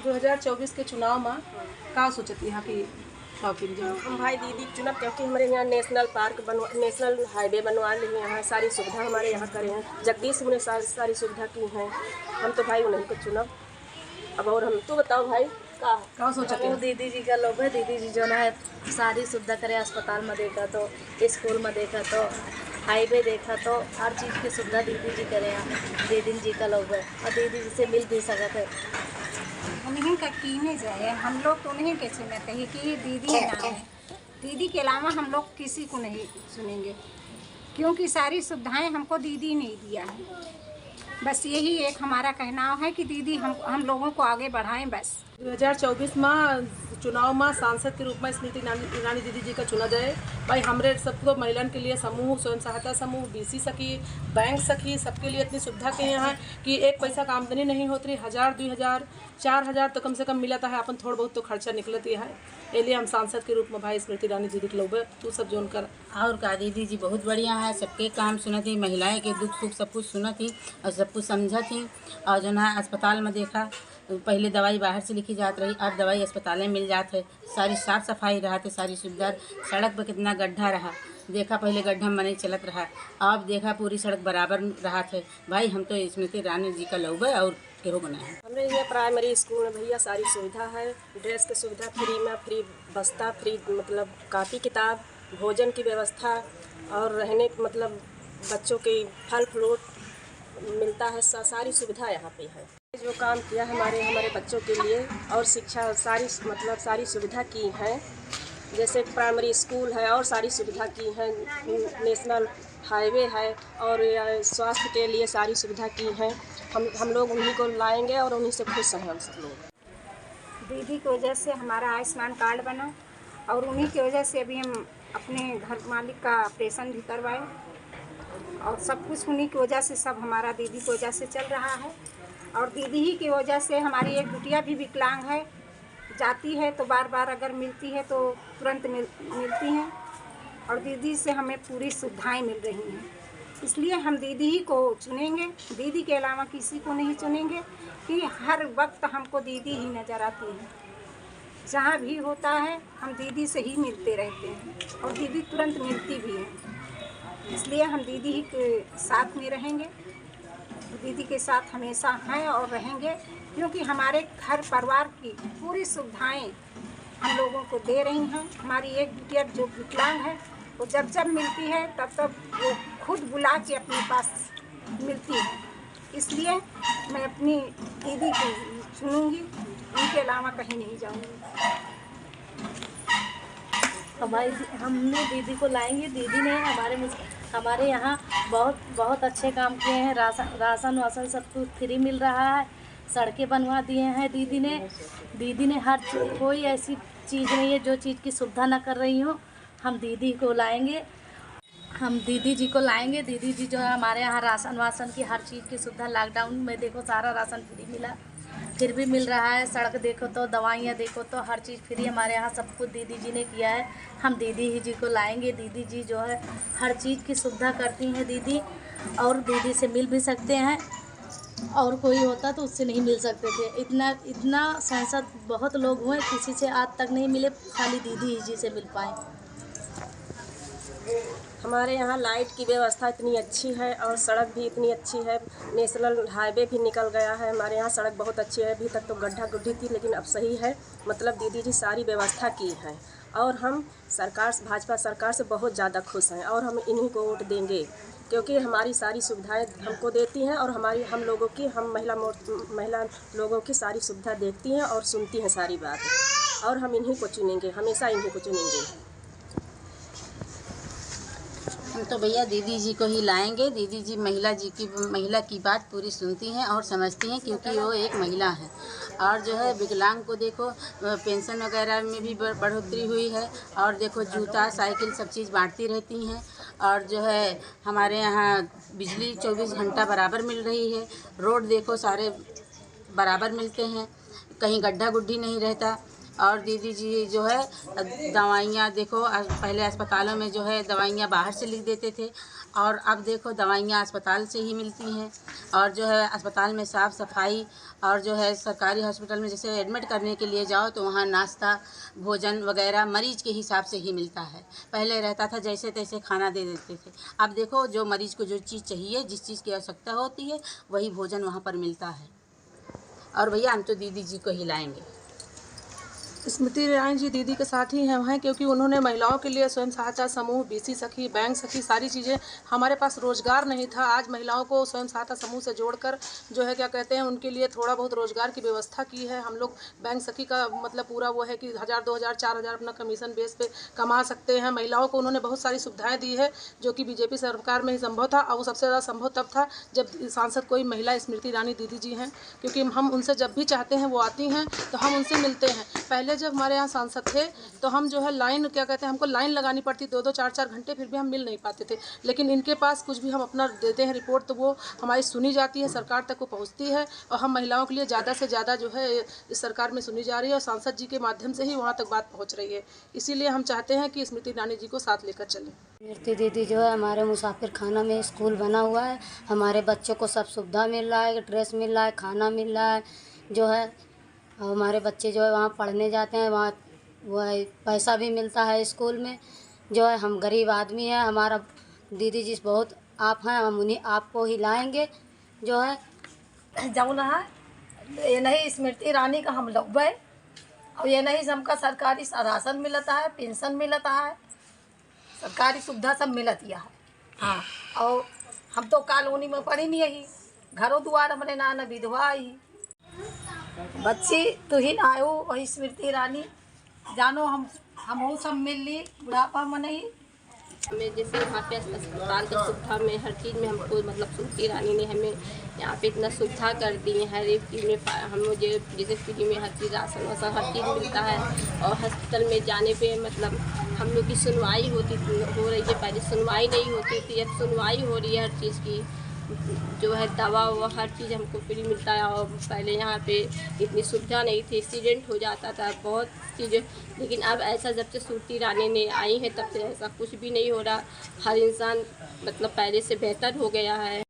2024 के चुनाव में का सोचती यहाँ की हम भाई दीदी चुनब क्योंकि हमारे यहाँ नेशनल पार्क नेशनल हाईवे बनवा लिए हैं, सारी सुविधा हमारे यहाँ करे हैं। जगदीश ने सारी सुविधा की हैं। हम तो भाई उन्हीं को चुनब। अब और हम तो बताओ भाई का सोचते हैं? दीदी जी का लोग है। दीदी जी जो है सारी सुविधा करे, अस्पताल में देखा तो, स्कूल में देखा तो, हाईवे देखा तो, हर चीज़ की सुविधा दीदी जी करे हैं। दीदी जी का लोग है और दीदी जी से मिल भी सकते है। उन्हीं का कीने जाए, हम लोग तो उन्हीं के चुनते हैं कि दीदी नाम है। दीदी के अलावा हम लोग किसी को नहीं सुनेंगे, क्योंकि सारी सुविधाएं हमको दीदी ने दिया है। बस यही एक हमारा कहना है कि दीदी हम लोगों को आगे बढ़ाएं। बस 2024 में चुनाव में सांसद के रूप में स्मृति ईरानी दीदी जी का चुना जाए। भाई हमारे सबको महिलाओं के लिए समूह, स्वयं सहायता समूह, बीसी सखी, बैंक सखी, सबके लिए इतनी सुविधा के यहाँ है कि एक पैसा का आमदनी नहीं होती। 1000, 2000, 4000 तो कम से कम मिलता है। अपन थोड़ा बहुत तो खर्चा निकलती है। इसलिए हम सांसद के रूप में भाई स्मृति ईरानी दीदी के लोग तू सब जोन कर। और का दीदी जी बहुत बढ़िया है, सबके काम सुनती, महिलाएं के दुख सुख सब कुछ सुनती और सब कुछ समझती। और जो है अस्पताल में देखा, पहले दवाई बाहर से लिखी जाती रही, अब दवाई अस्पताल में मिल जाती है। सारी साफ़ सफाई रहती, सारी सुविधा। सड़क पर कितना गड्ढा रहा, देखा पहले गड्ढा में नहीं चलत रहा, अब देखा पूरी सड़क बराबर रहा थे। भाई हम तो स्मृति ईरानी जी का लोग है और केहो बनाए। हमारे यहाँ प्राइमरी स्कूल में भैया सारी सुविधा है। ड्रेस की सुविधा फ्री में, फ्री बस्ता, फ्री मतलब कापी किताब, भोजन की व्यवस्था और रहने मतलब बच्चों के फल फ्रूट मिलता है। सारी सुविधा यहाँ पे है। जो काम किया हमारे बच्चों के लिए और शिक्षा सारी सुविधा की है। जैसे प्राइमरी स्कूल है और सारी सुविधा की है। नेशनल हाईवे है और स्वास्थ्य के लिए सारी सुविधा की है। हम लोग उन्हीं को लाएंगे और उन्हीं से खुश हैं हम सब लोग। दीदी की वजह से हमारा आयुष्मान कार्ड बना और उन्हीं की वजह से अभी हम अपने घर मालिक का ऑपरेशन भी करवाए और सब कुछ उन्हीं की वजह से, सब हमारा दीदी की वजह से चल रहा है। और दीदी ही की वजह से हमारी एक बिटिया भी विकलांग है, जाती है तो बार बार अगर मिलती है तो तुरंत मिलती हैं और दीदी से हमें पूरी सुविधाएं मिल रही हैं। इसलिए हम दीदी ही को चुनेंगे, दीदी के अलावा किसी को नहीं चुनेंगे कि हर वक्त हमको दीदी ही नज़र आती है। जहाँ भी होता है हम दीदी से ही मिलते रहते हैं और दीदी तुरंत मिलती भी है। इसलिए हम दीदी ही के साथ में रहेंगे, दीदी के साथ हमेशा हैं और रहेंगे, क्योंकि हमारे घर परिवार की पूरी सुविधाएं हम लोगों को दे रही हैं। हमारी एक बिटिया जो विकलांग है वो जब मिलती है तब वो खुद बुला के अपने पास मिलती है। इसलिए मैं अपनी दीदी को चुनूँगी, उनके अलावा कहीं नहीं जाऊँगी। हमने दीदी को लाएंगे। दीदी ने हमारे यहाँ बहुत अच्छे काम किए हैं। राशन वासन सब कुछ फ्री मिल रहा है, सड़कें बनवा दिए हैं दीदी ने हर कोई ऐसी चीज़ नहीं है जो चीज़ की सुविधा ना कर रही हो। हम दीदी को लाएंगे, हम दीदी जी को लाएंगे। दीदी जी जो है हमारे यहाँ राशन वासन की हर चीज़ की सुविधा, लॉकडाउन में देखो सारा राशन फ्री मिला, फिर भी मिल रहा है। सड़क देखो तो, दवाइयाँ देखो तो, हर चीज़ फ्री हमारे यहाँ सब कुछ दीदी जी ने किया है। हम दीदी ही जी को लाएंगे। दीदी जी जो है हर चीज़ की सुविधा करती हैं दीदी, और दीदी से मिल भी सकते हैं। और कोई होता तो उससे नहीं मिल सकते थे। इतना सांसद बहुत लोग हुए, किसी से आज तक नहीं मिले, खाली दीदी ही जी से मिल पाए। हमारे यहाँ लाइट की व्यवस्था इतनी अच्छी है और सड़क भी इतनी अच्छी है। नेशनल हाईवे भी निकल गया है। हमारे यहाँ सड़क बहुत अच्छी है। अभी तक तो गड्ढा गुड्ढी थी, लेकिन अब सही है। मतलब दीदी जी सारी व्यवस्था की है और हम भाजपा सरकार से बहुत ज़्यादा खुश हैं और हम इन्हीं को वोट देंगे, क्योंकि हमारी सारी सुविधाएं हमको देती हैं और हम लोगों की, महिला लोगों की सारी सुविधा देखती हैं और सुनती हैं सारी बात। और हम इन्हीं को चुनेंगे, हमेशा इन्हीं को चुनेंगे। हम तो भैया दीदी जी को ही लाएंगे। दीदी जी महिला की बात पूरी सुनती हैं और समझती हैं, क्योंकि वो एक महिला है। और जो है विकलांग को देखो पेंशन वगैरह में भी बढ़ोतरी हुई है, और देखो जूता साइकिल सब चीज़ बांटती रहती हैं। और जो है हमारे यहाँ बिजली 24 घंटा बराबर मिल रही है। रोड देखो सारे बराबर मिलते हैं, कहीं गड्ढा गुड्ढी नहीं रहता। और दीदी जी जो है दवाइयाँ देखो, पहले अस्पतालों में जो है दवाइयाँ बाहर से लिख देते थे, और अब देखो दवाइयाँ अस्पताल से ही मिलती हैं। और जो है अस्पताल में साफ़ सफाई, और जो है सरकारी हॉस्पिटल में जैसे एडमिट करने के लिए जाओ तो वहाँ नाश्ता भोजन वगैरह मरीज के हिसाब से ही मिलता है। पहले रहता था जैसे तैसे खाना दे देते थे, अब देखो जो मरीज़ को जो चीज़ चाहिए, जिस चीज़ की आवश्यकता होती है वही भोजन वहाँ पर मिलता है। और भैया हम तो दीदी जी को ही लाएंगे। स्मृति ईरानी जी दीदी के साथ ही हैं, क्योंकि उन्होंने महिलाओं के लिए स्वयं सहायता समूह, बीसी सखी, बैंक सखी, सारी चीज़ें, हमारे पास रोज़गार नहीं था, आज महिलाओं को स्वयं सहायता समूह से जोड़कर जो है क्या कहते हैं उनके लिए थोड़ा बहुत रोज़गार की व्यवस्था की है। हम लोग बैंक सखी का मतलब पूरा वो है कि 1000, 2000, 4000 अपना कमीशन बेस पे कमा सकते हैं। महिलाओं को उन्होंने बहुत सारी सुविधाएँ दी है जो कि बीजेपी सरकार में ही संभव था, और वो सबसे ज़्यादा संभव तब था जब सांसद कोई महिला स्मृति ईरानी दीदी जी हैं, क्योंकि हम उनसे जब भी चाहते हैं वो आती हैं तो हम उनसे मिलते हैं। पहले जब हमारे यहाँ सांसद थे तो हम जो है लाइन क्या कहते हैं हमको लाइन लगानी पड़ती 2-2, 4-4 घंटे, फिर भी हम मिल नहीं पाते थे। लेकिन इनके पास कुछ भी हम अपना देते हैं रिपोर्ट तो वो हमारी सुनी जाती है, सरकार तक वो पहुँचती है, और हम महिलाओं के लिए ज़्यादा से ज़्यादा जो है इस सरकार में सुनी जा रही है, और सांसद जी के माध्यम से ही वहाँ तक बात पहुँच रही है। इसीलिए हम चाहते हैं कि स्मृति ईरानी जी को साथ लेकर चलें। स्मृति दीदी जो है हमारे मुसाफिर खाना में स्कूल बना हुआ है, हमारे बच्चों को सब सुविधा मिल रहा है, ड्रेस मिल रहा है, खाना मिल रहा है जो है, हमारे बच्चे जो है वहाँ पढ़ने जाते हैं, वहाँ वो है पैसा भी मिलता है स्कूल में जो है। हम गरीब आदमी हैं, हमारा दीदी जी बहुत आप हैं, हम उन्हीं आपको ही लाएंगे जो है। जाऊँ ना ये नहीं स्मृति ईरानी का हम लोग है, और ये नहीं हमका सरकारी राशन मिलता है, पेंशन मिलता है, सरकारी सुविधा सब मिलती है। हाँ, और हम तो कॉलोनी में पड़ी नहीं ही, घरों द्वार हमने ना विधवा ही बच्ची तो ही ना आयो, वही स्मृति ईरानी जानो हम सब मिल ली बुढ़ापा में नहीं। हमें जैसे वहाँ पे अस्पताल की सुविधा में हर चीज़ में हमको मतलब स्मृति ईरानी ने हमें यहाँ पे इतना सुविधा कर दी है। हर एक चीज़ में हम मुझे जैसे फ्री में हर चीज़ राशन वासन हर चीज़ मिलता है, और हॉस्पिटल में जाने पे मतलब हम लोग की सुनवाई हो रही है। पहले सुनवाई नहीं होती थी, अब सुनवाई हो रही है हर चीज़ की, जो है दवा वो हर चीज़ हमको फ्री मिलता है। और पहले यहाँ पे इतनी सुविधा नहीं थी, एक्सीडेंट हो जाता था बहुत चीज़ें, लेकिन अब ऐसा जब से स्मृति ईरानी ने आई है तब से ऐसा कुछ भी नहीं हो रहा। हर इंसान मतलब पहले से बेहतर हो गया है।